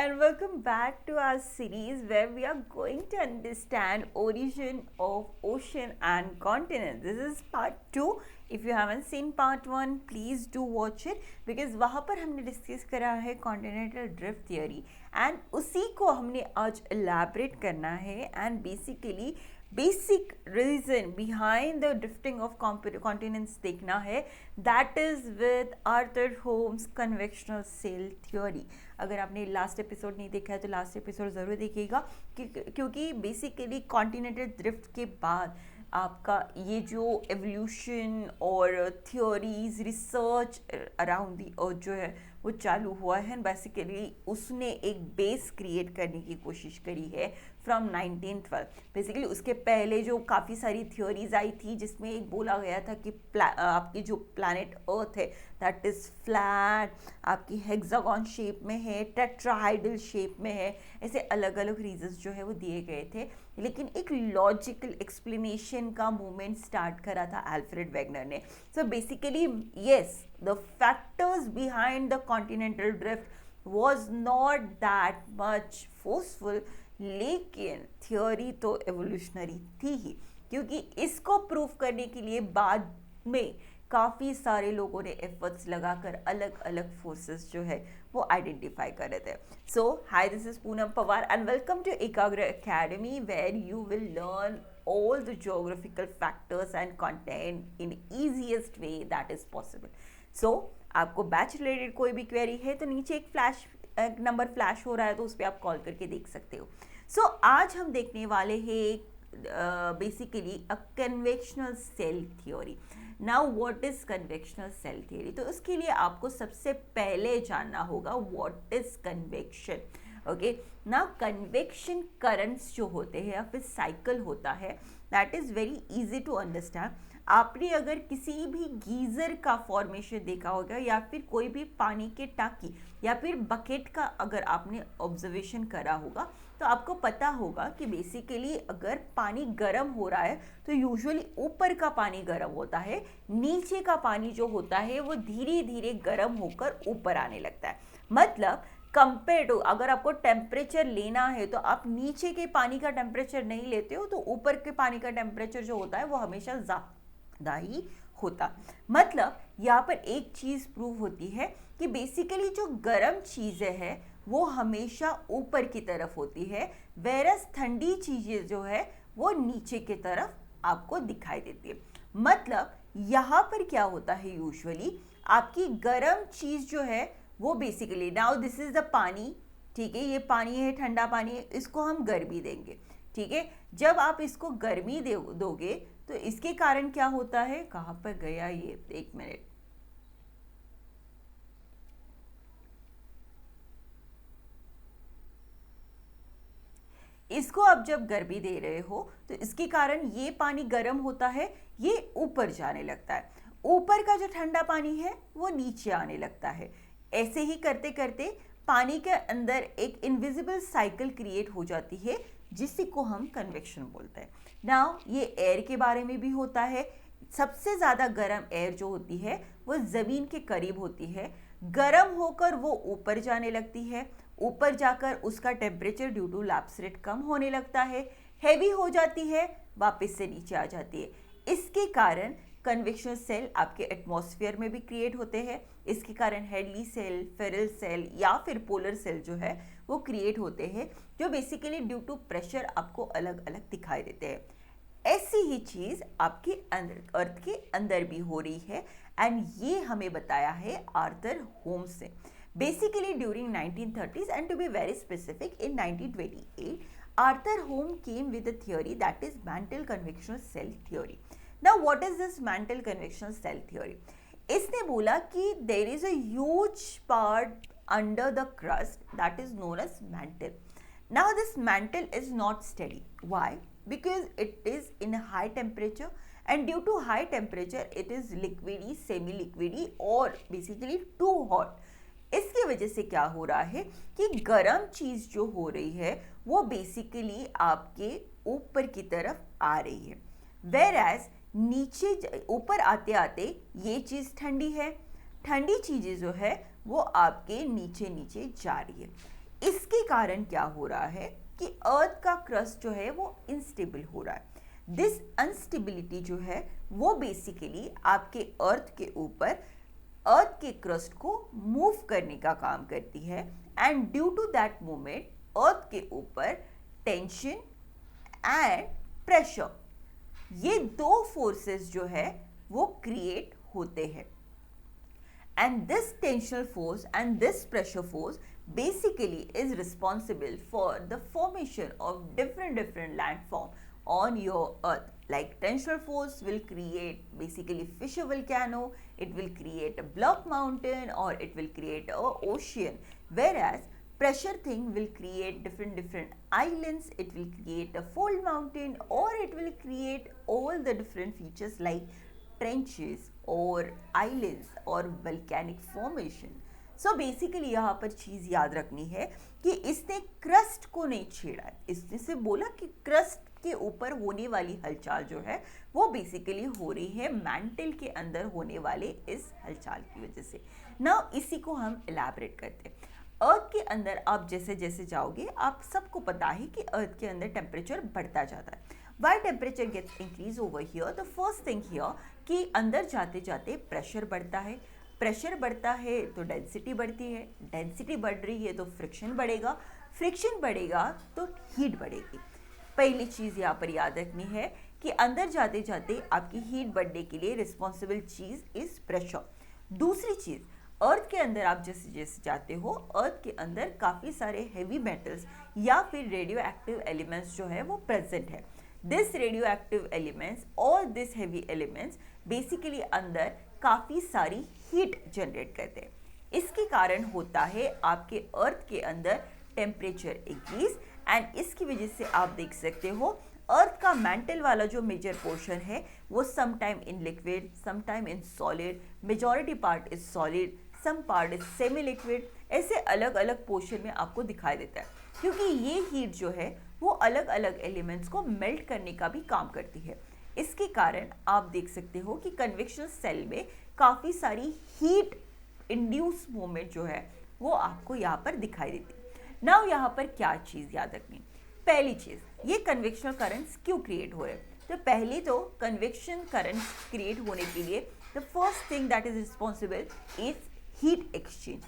and welcome back to our series where we are going to understand origin of ocean and continent. This is part 2. If you haven't seen part 1, please do watch it because वहाँ पर हमने discuss करा है continental drift theory and उसी को हमने आज elaborate करना है and basically basic reason behind the drifting of continents देखना है, that is with Arthur Holmes convectional cell theory. अगर आपने लास्ट एपिसोड नहीं देखा है तो लास्ट एपिसोड ज़रूर देखिएगा क्योंकि बेसिकली कॉन्टिनेंटल ड्रिफ्ट के बाद आपका ये जो एवोल्यूशन और थियोरीज रिसर्च अराउंड दी अर्थ जो है वो चालू हुआ है. बेसिकली उसने एक बेस क्रिएट करने की कोशिश करी है फ्रॉम 1912. बेसिकली उसके पहले जो काफ़ी सारी थियोरीज आई थी जिसमें एक बोला गया था कि आपकी जो प्लैनेट अर्थ है दैट इज़ फ्लैट, आपकी हेक्सागन शेप में है, टेट्राहाइडल शेप में है. ऐसे अलग अलग रीजंस जो है वो दिए गए थे, लेकिन एक लॉजिकल एक्सप्लेनेशन का मूवमेंट स्टार्ट करा था अल्फ्रेड वेगनर ने. So basically yes, the factors behind the continental drift was not that much forceful, लेकिन थियोरी तो एवोल्यूशनरी थी ही, क्योंकि इसको प्रूव करने के लिए बाद में काफ़ी सारे लोगों ने एफर्ट्स लगाकर अलग अलग फोर्सेस जो है वो आइडेंटिफाई कर रहे थे. So hi, this is Poonam Pawar and welcome to Ekagra academy where you will learn all the geographical factors and content in easiest way that is possible. So आपको बैच रिलेटेड कोई भी क्वेरी है तो नीचे एक नंबर फ्लैश हो रहा है तो उस पर आप कॉल करके देख सकते हो. सो आज हम देखने वाले हैं basically a convectional cell theory. Now what is convectional cell theory? तो उसके लिए आपको सबसे पहले जानना होगा व्हाट इज कन्वेक्शन. ओके, ना कन्वेक्शन करंट्स जो होते हैं या फिर साइकिल होता है that is very easy to understand. आपने अगर किसी भी गीज़र का फॉर्मेशन देखा होगा या फिर कोई भी पानी के टाकी या फिर बकेट का अगर आपने ऑब्जर्वेशन करा होगा तो आपको पता होगा कि बेसिकली अगर पानी गर्म हो रहा है तो यूजुअली ऊपर का पानी गर्म होता है, नीचे का पानी जो होता है वो धीरे धीरे गर्म होकर ऊपर आने लगता है. मतलब कंपेयर टू अगर आपको टेम्परेचर लेना है तो आप नीचे के पानी का टेम्परेचर नहीं लेते हो तो ऊपर के पानी का टेम्परेचर जो होता है वो हमेशा ज़्यादा ही होता. मतलब यहाँ पर एक चीज़ प्रूव होती है कि बेसिकली जो गर्म चीज़ें हैं वो हमेशा ऊपर की तरफ होती है, वेरस ठंडी चीज़ें जो है वो नीचे की तरफ आपको दिखाई देती है. मतलब यहाँ पर क्या होता है, यूजुअली आपकी गर्म चीज़ जो है वो basically now this is the पानी, ठीक है, ये पानी है, ठंडा पानी है, इसको हम गर्मी देंगे. ठीक है, जब आप इसको गर्मी दोगे तो इसके कारण क्या होता है, कहाँ पर गया ये, एक मिनट, इसको आप जब गर्मी दे रहे हो तो इसके कारण ये पानी गर्म होता है, ये ऊपर जाने लगता है, ऊपर का जो ठंडा पानी है वो नीचे आने लगता है. ऐसे ही करते करते पानी के अंदर एक इनविजिबल साइकिल क्रिएट हो जाती है जिसी को हम कन्वेक्शन बोलते हैं. नाउ ये एयर के बारे में भी होता है. सबसे ज़्यादा गर्म एयर जो होती है वो ज़मीन के करीब होती है, गर्म होकर वो ऊपर जाने लगती है, ऊपर जाकर उसका temperature due to lapse rate कम होने लगता है, हैवी हो जाती है, वापस से नीचे आ जाती है. इसके कारण कन्वेक्शनल सेल आपके एटमॉस्फेयर में भी क्रिएट होते हैं. इसके कारण हेडली सेल, फेरल सेल या फिर पोलर सेल जो है वो क्रिएट होते हैं जो बेसिकली ड्यू टू प्रेशर आपको अलग अलग दिखाई देते हैं. ऐसी ही चीज़ आपके अंदर अर्थ के अंदर भी हो रही है एंड ये हमें बताया है आर्थर होम्स ने. Basically during 1930s and to be very specific in 1928 Arthur Home came with a theory that is mantle convectional cell theory. Now what is this mantle convectional cell theory? इसने बोला कि there is a huge part under the crust that is known as mantle. Now this mantle is not steady. Why? Because it is in a high temperature and due to high temperature it is liquidy, semi-liquidy और basically too hot. इसकी वजह से क्या हो रहा है कि गर्म चीज़ जो हो रही है वो बेसिकली आपके ऊपर की तरफ आ रही है, whereas नीचे ऊपर आते आते ये चीज़ ठंडी है, ठंडी चीज़ें जो है वो आपके नीचे नीचे जा रही है. इसके कारण क्या हो रहा है कि अर्थ का क्रस्ट जो है वो इनस्टेबल हो रहा है। दिस अनस्टेबिलिटी जो है वो बेसिकली आपके अर्थ के ऊपर अर्थ के क्रस्ट को मूव करने का काम करती है, and due to that movement earth के ऊपर टेंशन एंड प्रेशर, ये दो फोर्सेस जो है वो क्रिएट होते हैं। And this tensional force and this pressure force basically is responsible for the formation of different landform on your earth. Like tensional force will create basically fissure volcano, it will create a block mountain, or it will create a ocean, whereas pressure thing will create different islands, it will create a fold mountain, or it will create all the different features like trenches और islands और volcanic formation. So basically यहाँ पर चीज़ याद रखनी है कि इसने crust को नहीं छेड़ा, इसने से बोला कि क्रस्ट के ऊपर होने वाली हलचल जो है वो बेसिकली हो रही है मैंटल के अंदर होने वाले इस हलचल की वजह से। नाउ इसी को हम इलैबोरेट करते हैं। अर्थ के अंदर आप जैसे जैसे जाओगे, आप सबको पता है कि अर्थ के अंदर टेम्परेचर बढ़ता जाता है। Why temperature gets increase over here? The first thing here कि अंदर जाते जाते प्रेशर बढ़ता है, प्रेशर बढ़ता है तो डेंसिटी बढ़ती है, डेंसिटी बढ़ रही है तो फ्रिक्शन बढ़ेगा, फ्रिक्शन बढ़ेगा तो हीट बढ़ेगी। पहली चीज़ यहाँ पर याद रखनी है कि अंदर जाते जाते आपकी हीट बढ़ने के लिए रिस्पॉन्सिबल चीज़ इज प्रेशर। दूसरी चीज़, अर्थ के अंदर आप जैसे जैसे जाते हो, अर्थ के अंदर काफ़ी सारे हैवी मेटल्स या फिर रेडियो एक्टिव एलिमेंट्स जो है वो प्रेजेंट है। दिस रेडियोएक्टिव एलिमेंट्स और दिस हैवी एलिमेंट्स बेसिकली अंदर काफ़ी सारी हीट जनरेट करते हैं। इसके कारण होता है आपके अर्थ के अंदर टेम्परेचर इंक्रीज, एंड इसकी वजह से आप देख सकते हो अर्थ का मेंटल वाला जो मेजर पोर्शन है वो some time in liquid, some time in solid, majority part is solid, some part is semi liquid, ऐसे अलग अलग पोर्शन में आपको दिखाई देता है, क्योंकि ये हीट जो है वो अलग अलग एलिमेंट्स को मेल्ट करने का भी काम करती है। इसके कारण आप देख सकते हो कि कन्वेक्शन सेल में काफ़ी सारी हीट इंड्यूस मूवमेंट जो है वो आपको यहाँ पर दिखाई देती है। नाउ यहाँ पर क्या चीज़ याद रखनी, पहली चीज़, ये कन्वेक्शनल करंट्स क्यों क्रिएट हो रहे हैं? तो पहले तो कन्वेक्शन करंट्स क्रिएट होने के लिए the first thing that is responsible is heat exchange.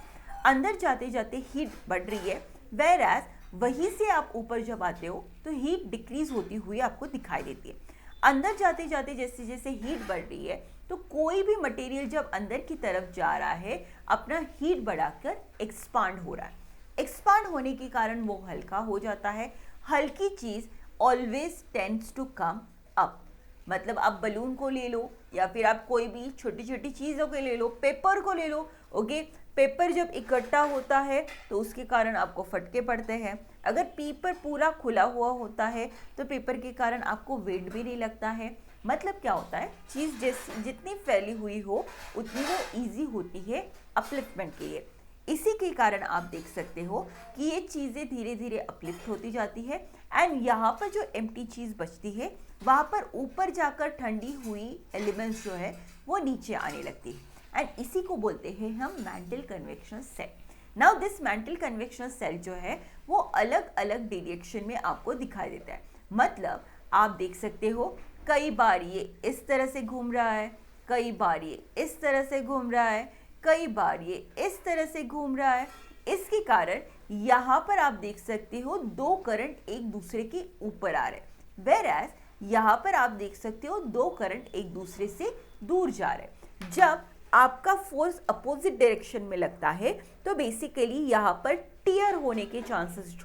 अंदर जाते जाते हीट बढ़ रही है, वेयर एज वहीं से आप ऊपर जब आते हो तो हीट डिक्रीज होती हुई आपको दिखाई देती है। अंदर जाते जाते जैसे जैसे हीट बढ़ रही है तो कोई भी मटेरियल जब अंदर की तरफ जा रहा है अपना हीट बढ़ाकर एक्सपांड हो रहा है। एक्सपांड होने के कारण वो हल्का हो जाता है। हल्की चीज़ always tends to come up. मतलब आप बलून को ले लो या फिर आप कोई भी छोटी छोटी चीज़ों को ले लो, पेपर को ले लो, ओके। पेपर जब इकट्ठा होता है तो उसके कारण आपको फटके पड़ते हैं। अगर पेपर पूरा खुला हुआ होता है तो पेपर के कारण आपको वेट भी नहीं लगता है। मतलब क्या होता है, चीज़ जैसी जितनी फैली हुई हो उतनी वो ईजी होती है अपलिफ्टमेंट के लिए। इसी के कारण आप देख सकते हो कि ये चीज़ें धीरे धीरे अपलिफ्ट होती जाती है, एंड यहाँ पर जो एम्प्टी चीज़ बचती है वहाँ पर ऊपर जाकर ठंडी हुई एलिमेंट्स जो है वो नीचे आने लगती है, एंड इसी को बोलते हैं हम mantle convection cell. Now this mantle convection cell जो है वो अलग अलग डायरेक्शन में आपको दिखाई देता है। मतलब आप देख सकते हो कई बार ये इस तरह से घूम रहा है, कई बार ये इस तरह से घूम रहा है, कई बार ये इस तरह से घूम रहा है। इसके कारण यहाँ पर आप देख सकते हो दो करंट एक दूसरे के ऊपर आ रहे हैं, वेयर एज यहाँ पर आप देख सकते हो दो करंट एक दूसरे से दूर जा रहे हैं। जब आपका फोर्स अपोजिट डायरेक्शन में लगता है तो बेसिकली यहाँ पर टीयर होने के चांसेस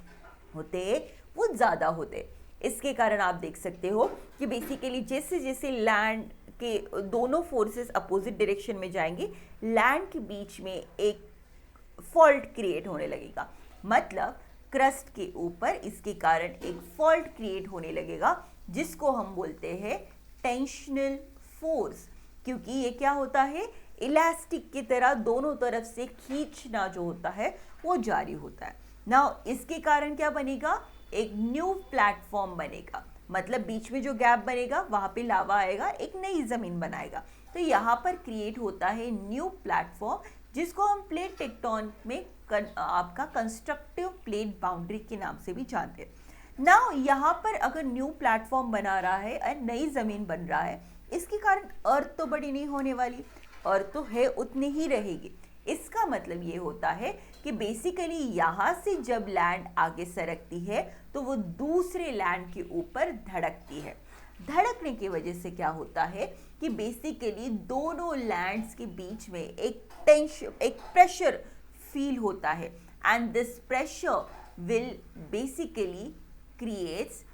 होते हैं वो ज़्यादा होते हैं। इसके कारण आप देख सकते हो कि बेसिकली जैसे जैसे लैंड के दोनों फोर्सेस अपोजिट डायरेक्शन में जाएंगे, लैंड के बीच में एक फॉल्ट क्रिएट होने लगेगा। मतलब क्रस्ट के ऊपर इसके कारण एक फॉल्ट क्रिएट होने लगेगा जिसको हम बोलते हैं टेंशनल फोर्स, क्योंकि ये क्या होता है, इलास्टिक की तरह दोनों तरफ से खींचना जो होता है वो जारी होता है। नाउ इसके कारण क्या बनेगा, एक न्यू प्लेटफॉर्म बनेगा। मतलब बीच में जो गैप बनेगा वहाँ पे लावा आएगा, एक नई ज़मीन बनाएगा। तो यहाँ पर क्रिएट होता है न्यू प्लेटफॉर्म जिसको हम प्लेट टेक्टोन में आपका कंस्ट्रक्टिव प्लेट बाउंड्री के नाम से भी जानते हैं। नाउ यहाँ पर अगर न्यू प्लेटफॉर्म बना रहा है और नई ज़मीन बन रहा है, इसके कारण अर्थ तो बड़ी नहीं होने वाली, अर्थ तो है उतनी ही रहेगी। इसका मतलब ये होता है कि बेसिकली यहाँ से जब लैंड आगे सरकती है तो वो दूसरे लैंड के ऊपर धड़कती है। धड़कने की वजह से क्या होता है कि बेसिकली दोनों लैंड्स के बीच में एक टेंशन, एक प्रेशर फील होता है, and this pressure will basically creates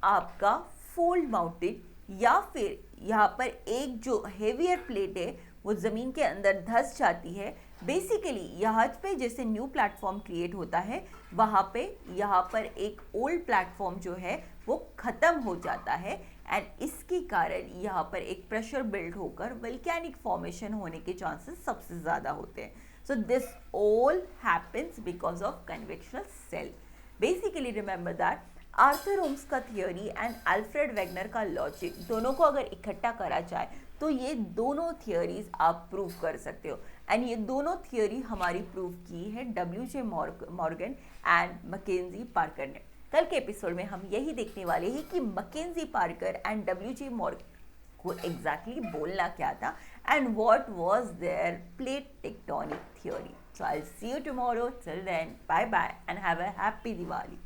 आपका फोल्ड माउंटेन, या फिर यहाँ पर एक जो हेवियर प्लेट है वो ज़मीन के अंदर धंस जाती है। बेसिकली यहाँ पे जैसे न्यू प्लेटफॉर्म क्रिएट होता है, वहाँ पे यहाँ पर एक ओल्ड प्लेटफॉर्म जो है वो ख़त्म हो जाता है, एंड इसके कारण यहाँ पर एक प्रेशर बिल्ड होकर वल्केनिक फॉर्मेशन होने के चांसेस सबसे ज़्यादा होते हैं। So this all happens because of convectional cell. Basically remember that Arthur Holmes का थियोरी एंड अल्फ्रेड वेगनर का लॉजिक, दोनों को अगर इकट्ठा करा जाए तो ये दोनों थियोरीज आप प्रूव कर सकते हो, एंड ये दोनों थियोरी हमारी प्रूव की है WJ Morgan and McKenzie Parker ने। कल के एपिसोड में हम यही देखने वाले हैं कि McKenzie Parker and WJ Morgan को एग्जैक्टली बोलना क्या था, and what was their plate tectonic theory. So I will see you tomorrow, till then bye bye and have a happy Diwali.